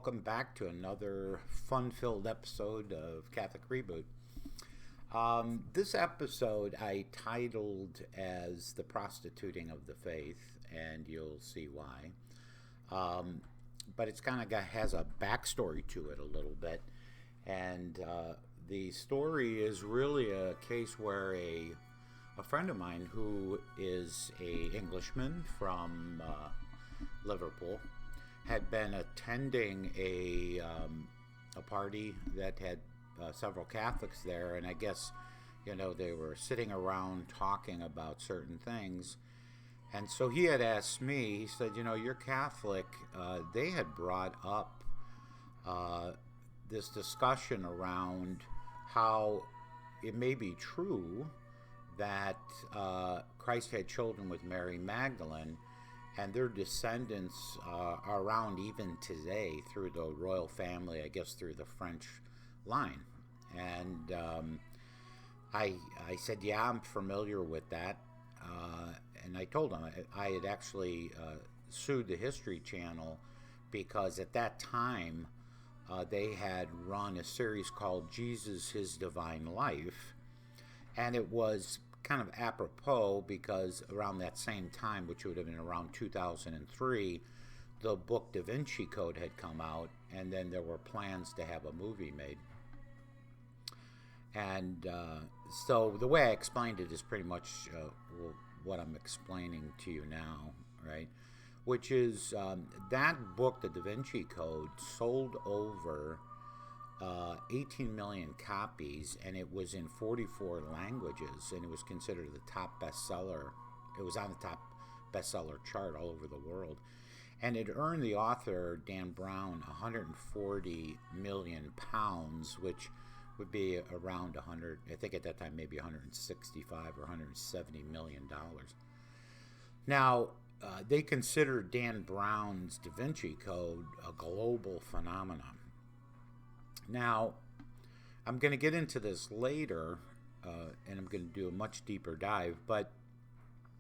welcome back to another fun-filled episode of Catholic Reboot. This episode I titled as The Prostituting of the Faith, and you'll see why. But it's kind of has a backstory to it a little bit, and the story is really a case where a friend of mine who is a Englishman from Liverpool had been attending a party that had several Catholics there, and I guess, they were sitting around talking about certain things. And so he had asked me, he said, you're Catholic. They had brought up this discussion around how it may be true that Christ had children with Mary Magdalene, and their descendants are around even today through the royal family, I guess through the French line. And I said, yeah, I'm familiar with that. And I told him I had actually sued the History Channel because at that time they had run a series called Jesus, His Divine Life. And it was kind of apropos because around that same time, which would have been around 2003, the book Da Vinci Code had come out, and then there were plans to have a movie made. And so the way I explained it is pretty much what I'm explaining to you now, right? Which is that book, the Da Vinci Code, sold over 18 million copies, and it was in 44 languages, and it was considered the top bestseller. It was on the top bestseller chart all over the world, and it earned the author Dan Brown 140 million pounds, which would be around 100, I think at that time maybe 165 or 170 million dollars. Now they consider Dan Brown's Da Vinci Code a global phenomenon. Now, I'm going to get into this later, and I'm going to do a much deeper dive, but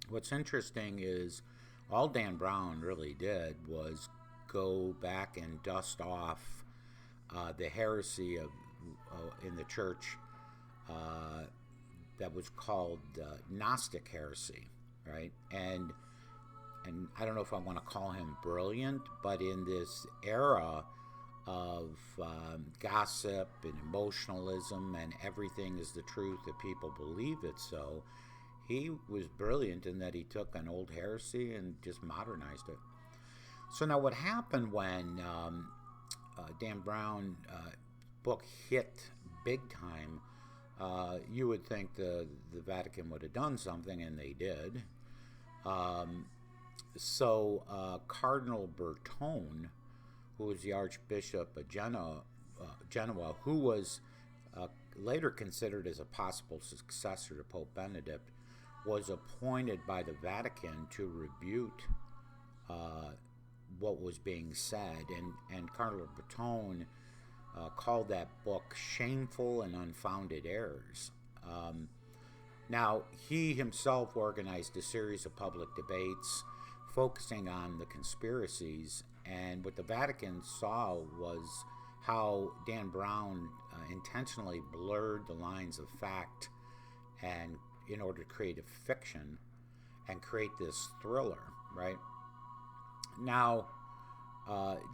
what's interesting is all Dan Brown really did was go back and dust off the heresy of in the church that was called Gnostic heresy, right? And I don't know if I want to call him brilliant, but in this era of gossip and emotionalism and everything is the truth if people believe it so, he was brilliant in that he took an old heresy and just modernized it. So now what happened when Dan Brown book hit big time, you would think the Vatican would have done something, and they did. So Cardinal Bertone, who was the Archbishop of Genoa, who was later considered as a possible successor to Pope Benedict, was appointed by the Vatican to rebuke what was being said. And Cardinal Bertone called that book Shameful and Unfounded Errors. Now, he himself organized a series of public debates focusing on the conspiracies, and what the Vatican saw was how Dan Brown intentionally blurred the lines of fact and in order to create a fiction and create this thriller, right? Now,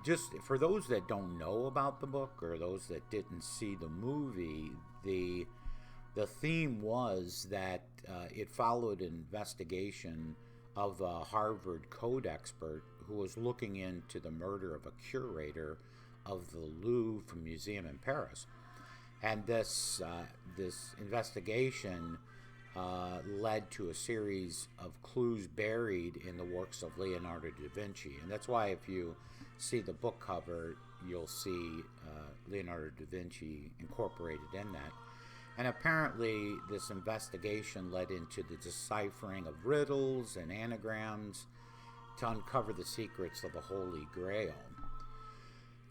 just for those that don't know about the book or those that didn't see the movie, the theme was that it followed an investigation of a Harvard code expert who was looking into the murder of a curator of the Louvre Museum in Paris. And this investigation led to a series of clues buried in the works of Leonardo da Vinci. And that's why if you see the book cover, you'll see Leonardo da Vinci incorporated in that. And apparently this investigation led into the deciphering of riddles and anagrams to uncover the secrets of the Holy Grail.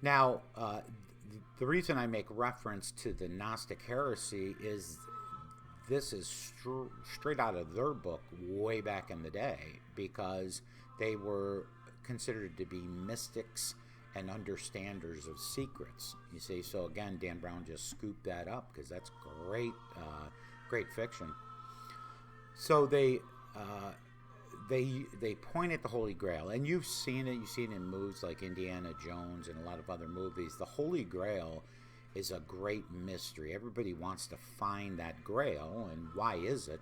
Now, the reason I make reference to the Gnostic heresy is this is straight out of their book way back in the day, because they were considered to be mystics and understanders of secrets. You see, so again, Dan Brown just scooped that up because that's great fiction. So they point at the Holy Grail, and you've seen it. You've seen it in movies like Indiana Jones and a lot of other movies. The Holy Grail is a great mystery. Everybody wants to find that Grail, and why is it?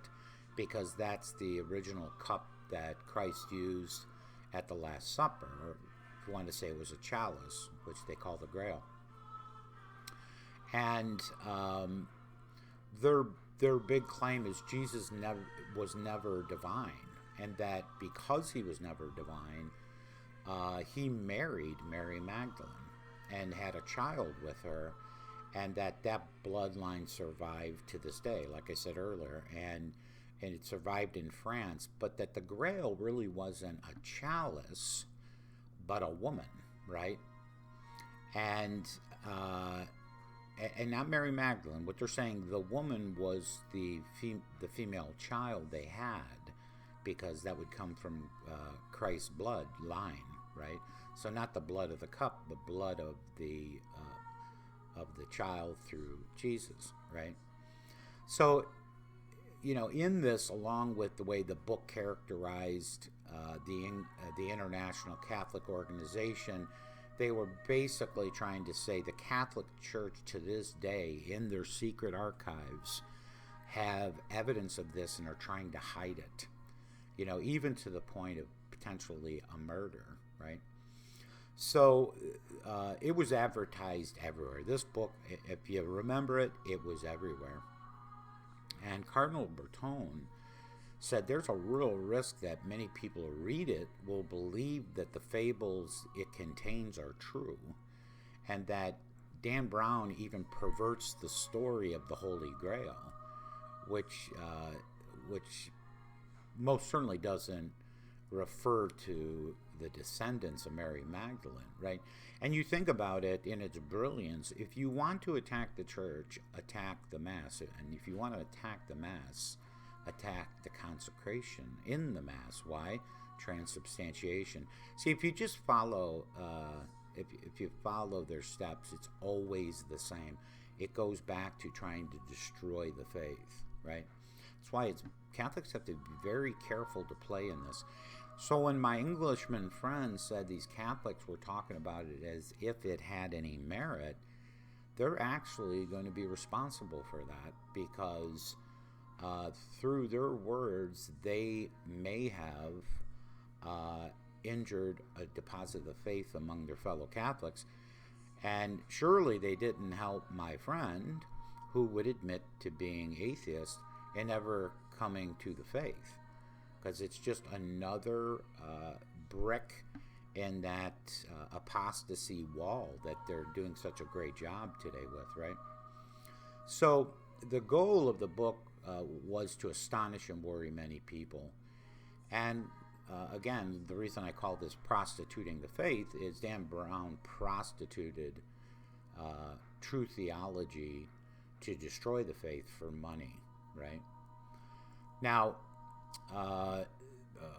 Because that's the original cup that Christ used at the Last Supper, or if you want to say it was a chalice, which they call the Grail. And their big claim is Jesus was never divine, and that because he was never divine, he married Mary Magdalene and had a child with her, and that bloodline survived to this day, like I said earlier, and it survived in France, but that the Grail really wasn't a chalice, but a woman, right? And not Mary Magdalene. What they're saying, the woman was the female child they had, because that would come from Christ's blood line, right? So not the blood of the cup, the blood of the child through Jesus, right? So, in this, along with the way the book characterized the International Catholic Organization, they were basically trying to say the Catholic Church to this day, in their secret archives, have evidence of this and are trying to hide it, even to the point of potentially a murder, right? So it was advertised everywhere. This book, if you remember it, it was everywhere. And Cardinal Bertone said there's a real risk that many people who read it will believe that the fables it contains are true, and that Dan Brown even perverts the story of the Holy Grail, which most certainly doesn't refer to the descendants of Mary Magdalene, right? And you think about it in its brilliance. If you want to attack the church, attack the Mass. And if you want to attack the Mass, attack the consecration in the Mass. Why? Transubstantiation. See, if you just follow, if you follow their steps, it's always the same. It goes back to trying to destroy the faith, right? That's why Catholics have to be very careful to play in this. So when my Englishman friends said these Catholics were talking about it as if it had any merit, they're actually going to be responsible for that, because through their words, they may have injured a deposit of faith among their fellow Catholics. And surely they didn't help my friend, who would admit to being atheist and never coming to the faith, because it's just another brick in that apostasy wall that they're doing such a great job today with, right? So the goal of the book was to astonish and worry many people. And again, the reason I call this Prostituting the Faith is Dan Brown prostituted true theology to destroy the faith for money, right? Now,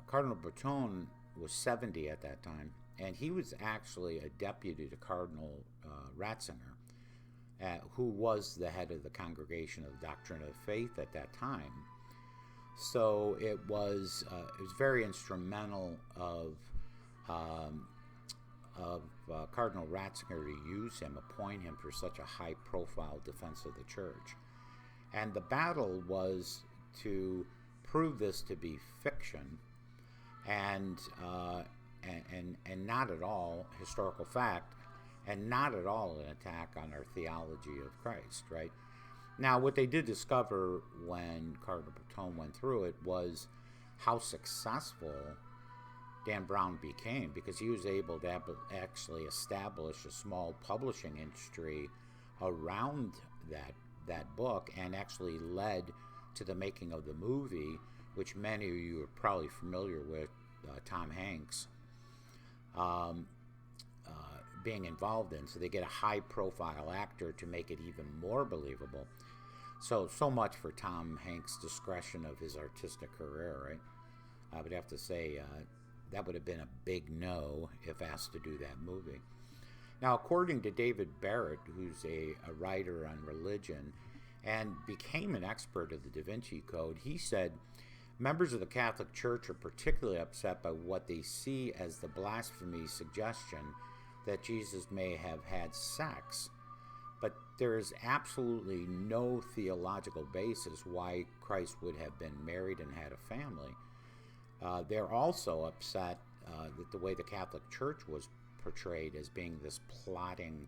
Cardinal Bertone was 70 at that time, and he was actually a deputy to Cardinal Ratzinger, who was the head of the Congregation of the Doctrine of Faith at that time. So it was very instrumental of Cardinal Ratzinger to use him, appoint him for such a high-profile defense of the Church. And the battle was to prove this to be fiction, and not at all historical fact, and not at all an attack on our theology of Christ, right? Now, what they did discover when Cardinal Bertone went through it was how successful Dan Brown became, because he was able to actually establish a small publishing industry around that book, and actually led to the making of the movie, which many of you are probably familiar with, Tom Hanks being involved in. So they get a high-profile actor to make it even more believable. So much for Tom Hanks' discretion of his artistic career, right? I would have to say that would have been a big no if asked to do that movie. Now, according to David Barrett, who's a writer on religion and became an expert of the Da Vinci Code, he said, members of the Catholic Church are particularly upset by what they see as the blasphemy suggestion that Jesus may have had sex. But there is absolutely no theological basis why Christ would have been married and had a family. They're also upset that the way the Catholic Church was portrayed as being this plotting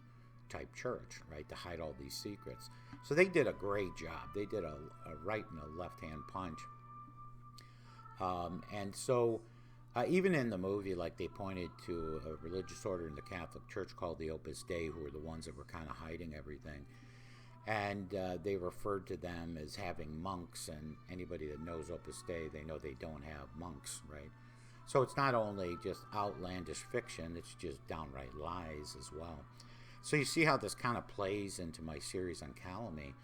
type church, right, to hide all these secrets. So they did a great job. They did a right and a left-hand punch. And so even in the movie, like, they pointed to a religious order in the Catholic Church called the Opus Dei, who were the ones that were kind of hiding everything. And they referred to them as having monks, and anybody that knows Opus Dei, they know they don't have monks, right? So it's not only just outlandish fiction, it's just downright lies as well. So you see how this kind of plays into my series on calumny.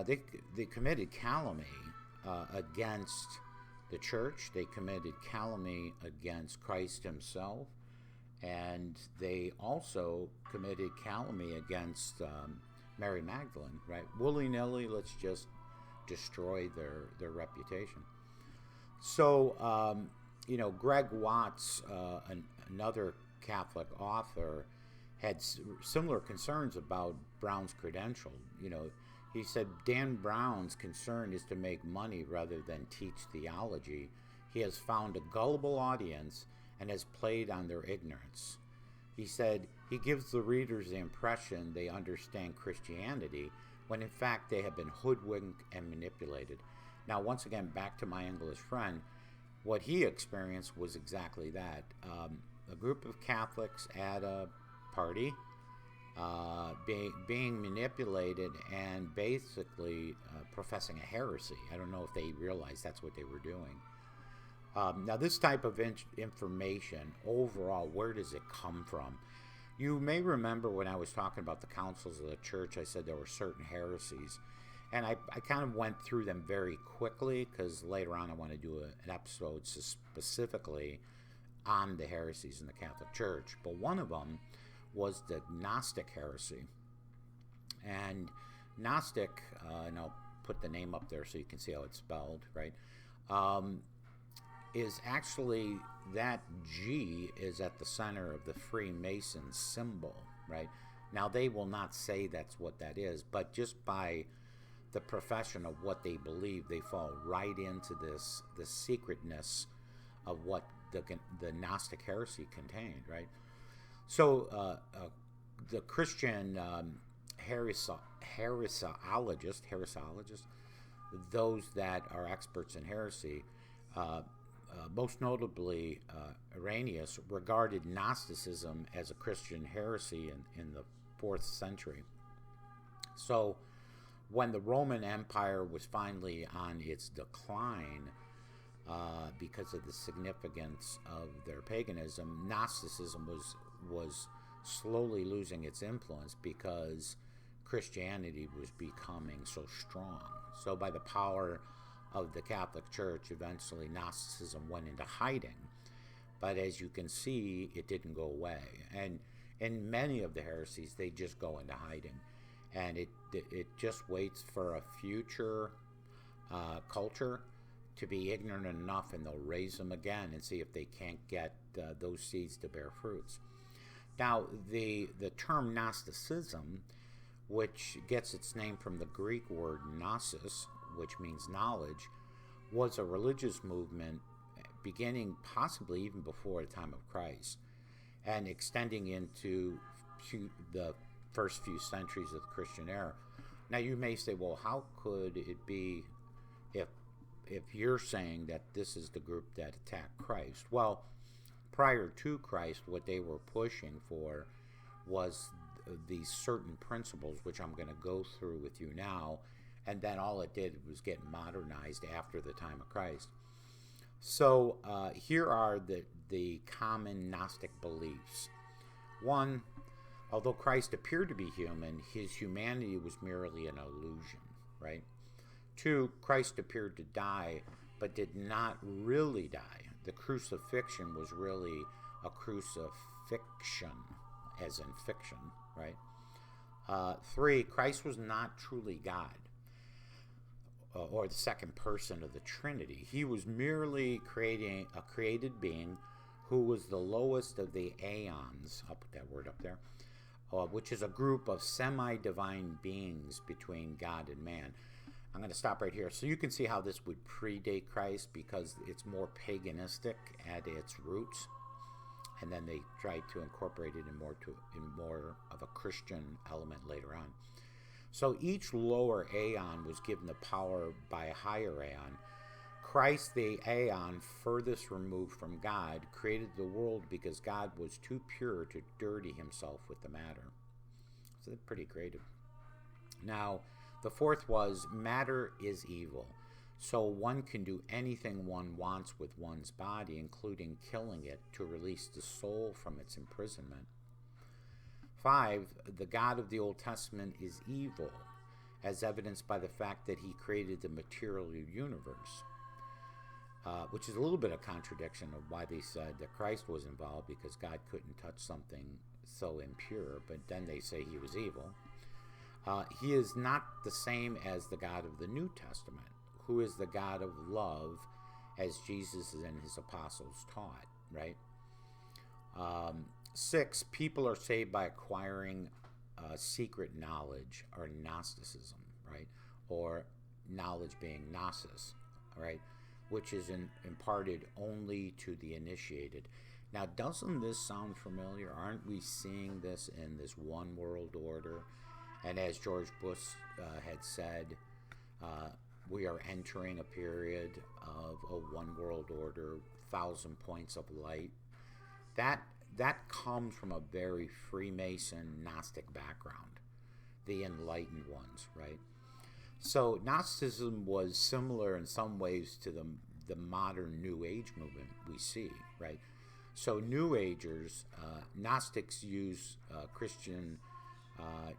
They committed calumny against the church. They committed calumny against Christ himself. And they also committed calumny against Mary Magdalene, right? Willy-nilly, let's just destroy their reputation. So, Greg Watts, another Catholic author, had similar concerns about Brown's credential. He said Dan Brown's concern is to make money rather than teach theology. He has found a gullible audience and has played on their ignorance. He said he gives the readers the impression they understand Christianity when in fact they have been hoodwinked and manipulated. Now, once again, back to my English friend, what he experienced was exactly that. A group of Catholics at a party being manipulated and basically professing a heresy. I don't know if they realized that's what they were doing. Now, this type of information, overall, where does it come from? You may remember when I was talking about the councils of the church, I said there were certain heresies. And I kind of went through them very quickly because later on I want to do an episode specifically on the heresies in the Catholic Church. But one of them was the Gnostic heresy. And Gnostic, and I'll put the name up there so you can see how it's spelled, right, is actually, that G is at the center of the Freemason symbol, right? Now, they will not say that's what that is, but just by the profession of what they believe, they fall right into the secretness of what the Gnostic heresy contained, right? So the Christian heresiologists, those that are experts in heresy, most notably Irenaeus, regarded Gnosticism as a Christian heresy in the 4th century. So when the Roman Empire was finally on its decline because of the significance of their paganism, Gnosticism was slowly losing its influence because Christianity was becoming so strong. So by the power of the Catholic Church, eventually Gnosticism went into hiding. But as you can see, it didn't go away. And in many of the heresies, they just go into hiding. And it just waits for a future culture to be ignorant enough, and they'll raise them again and see if they can't get those seeds to bear fruits. Now, the term Gnosticism, which gets its name from the Greek word gnosis, which means knowledge, was a religious movement beginning possibly even before the time of Christ and extending into the first few centuries of the Christian era. Now, you may say, well, how could it be if you're saying that this is the group that attacked Christ? Well, prior to Christ, what they were pushing for was these certain principles, which I'm going to go through with you now, and then all it did was get modernized after the time of Christ. So here are the common Gnostic beliefs. One, although Christ appeared to be human, his humanity was merely an illusion, right? Two, Christ appeared to die, but did not really die. The crucifixion was really a crucifixion, as in fiction, right? 3, Christ was not truly God, or the second person of the Trinity. He was merely creating a created being who was the lowest of the aeons, I'll put that word up there, which is a group of semi-divine beings between God and man. I'm going to stop right here. So you can see how this would predate Christ, because it's more paganistic at its roots, and then they tried to incorporate it in more of a Christian element later on. So each lower aeon was given the power by a higher aeon. Christ, the aeon furthest removed from God, created the world because God was too pure to dirty himself with the matter. So they're pretty creative. Now, the fourth was, matter is evil. So one can do anything one wants with one's body, including killing it, to release the soul from its imprisonment. 5, the God of the Old Testament is evil, as evidenced by the fact that he created the material universe, which is a little bit of contradiction of why they said that Christ was involved, because God couldn't touch something so impure, but then they say he was evil. He is not the same as the God of the New Testament, who is the God of love, as Jesus and his apostles taught, right? 6, people are saved by acquiring secret knowledge, or Gnosticism, right? Or knowledge being gnosis, right? Which is imparted only to the initiated. Now, doesn't this sound familiar? Aren't we seeing this in this one world order? And as George Bush had said, we are entering a period of a one world order, 1,000 points of light. That comes from a very Freemason Gnostic background, the enlightened ones, right? So Gnosticism was similar in some ways to the modern New Age movement we see, right? So New Agers, Gnostics use Christian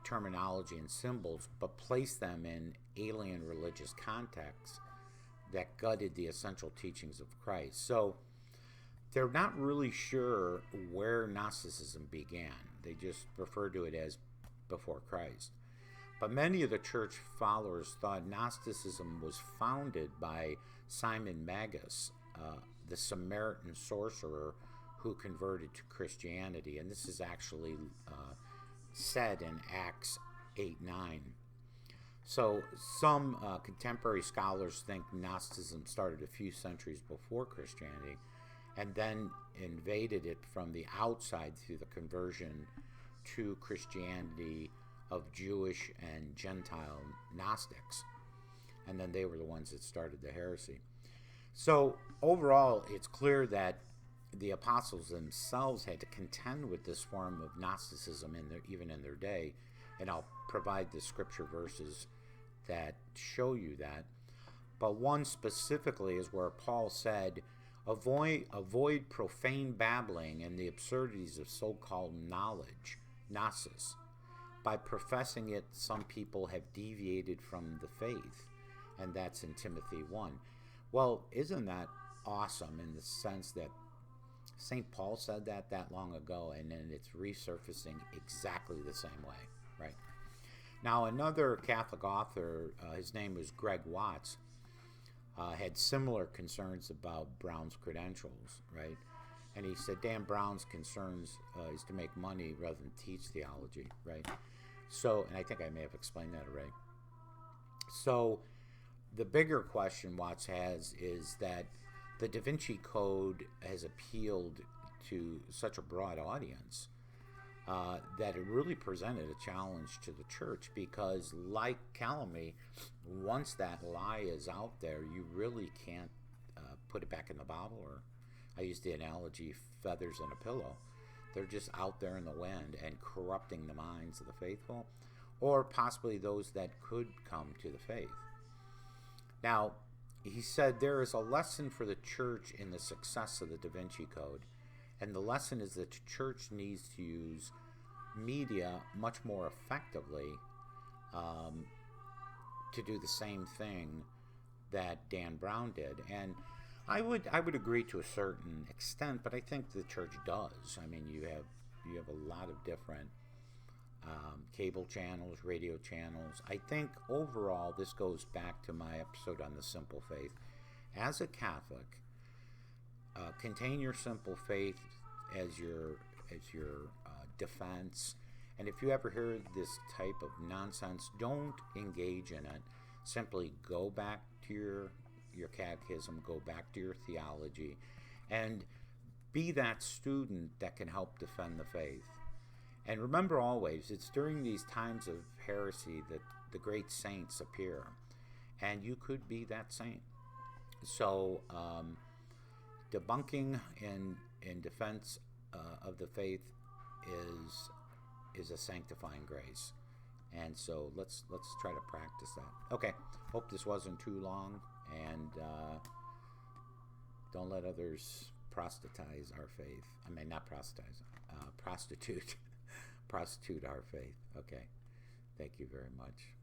terminology and symbols, but place them in alien religious contexts that gutted the essential teachings of Christ. So they're not really sure where Gnosticism began. They just refer to it as before Christ. But many of the church followers thought Gnosticism was founded by Simon Magus, the Samaritan sorcerer who converted to Christianity. And this is actually said in Acts 8:9. So some contemporary scholars think Gnosticism started a few centuries before Christianity, and then invaded it from the outside through the conversion to Christianity of Jewish and Gentile Gnostics. And then they were the ones that started the heresy. So overall, it's clear that the apostles themselves had to contend with this form of Gnosticism even in their day. And I'll provide the scripture verses that show you that. But one specifically is where Paul said, avoid profane babbling and the absurdities of so-called knowledge, gnosis. By professing it, some people have deviated from the faith. And that's in Timothy 1. Well, isn't that awesome in the sense that St. Paul said that long ago, and then it's resurfacing exactly the same way, right? Now, another Catholic author, his name was Greg Watts, had similar concerns about Brown's credentials, right? And he said Dan Brown's concerns is to make money rather than teach theology, right? So, and I think I may have explained that already. So, the bigger question Watts has is that the Da Vinci Code has appealed to such a broad audience that it really presented a challenge to the church, because like calumny, once that lie is out there, you really can't put it back in the bottle, or I use the analogy, feathers in a pillow. They're just out there in the wind and corrupting the minds of the faithful, or possibly those that could come to the faith. Now, he said there is a lesson for the church in the success of the Da Vinci Code, and the lesson is that the church needs to use media much more effectively to do the same thing that Dan Brown did. And I would agree to a certain extent, but I think the church does. I mean, you have You have a lot of different cable channels, radio channels. I think overall this goes back to my episode on the simple faith. As a Catholic, contain your simple faith as your defense. And if you ever hear this type of nonsense, don't engage in it. Simply go back to your catechism, go back to your theology, and be that student that can help defend the faith. And remember always, it's during these times of heresy that the great saints appear, and you could be that saint. So debunking in defense of the faith is a sanctifying grace, and so let's try to practice that. Okay, hope this wasn't too long, and don't let others proselytize our faith. I mean, not proselytize, prostitute our faith. Okay, thank you very much.